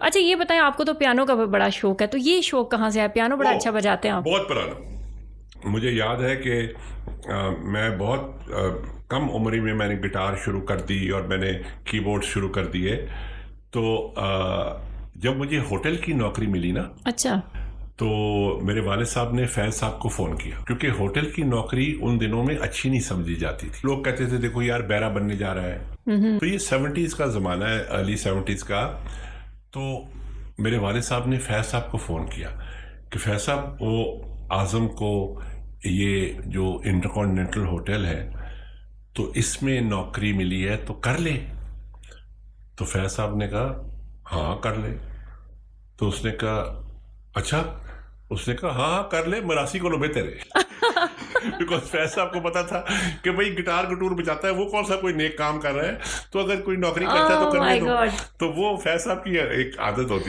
اچھا یہ بتائیں، آپ کو تو پیانو کا بڑا شوق ہے، تو یہ شوق کہاں سے ہے؟ پیانو بڑا اچھا بجاتے ہیں آپ. بہت پرانا. مجھے یاد ہے کہ میں بہت کم عمری میں نے گٹار شروع کر دی اور میں نے کی بورڈ شروع کر دیے. تو جب مجھے ہوٹل کی نوکری ملی نا، اچھا، تو میرے والد صاحب نے فیض صاحب کو فون کیا، کیونکہ ہوٹل کی نوکری ان دنوں میں اچھی نہیں سمجھی جاتی تھی. لوگ کہتے تھے دیکھو یار بیرا بننے جا رہا ہے. تو یہ 70s کا زمانہ ہے، ارلی 70s کا. تو میرے والد صاحب نے فیض صاحب کو فون کیا کہ فیض صاحب وہ اعظم کو یہ جو انٹرکانٹیننٹل ہوٹل ہے تو اس میں نوکری ملی ہے تو کر لے. تو فیض صاحب نے کہا ہاں کر لے. تو اس نے کہا اچھا، اس نے کہا ہاں کر لے، مراسی کو لو تیرے. بیکاز فیض صاحب کو پتا تھا کہ بھائی گٹار گٹور بجاتا ہے، وہ کون سا کوئی نیک کام کر رہا ہے، تو اگر کوئی نوکری کرتا ہے تو کرنے دو. تو وہ فیض صاحب کی ایک عادت ہوتی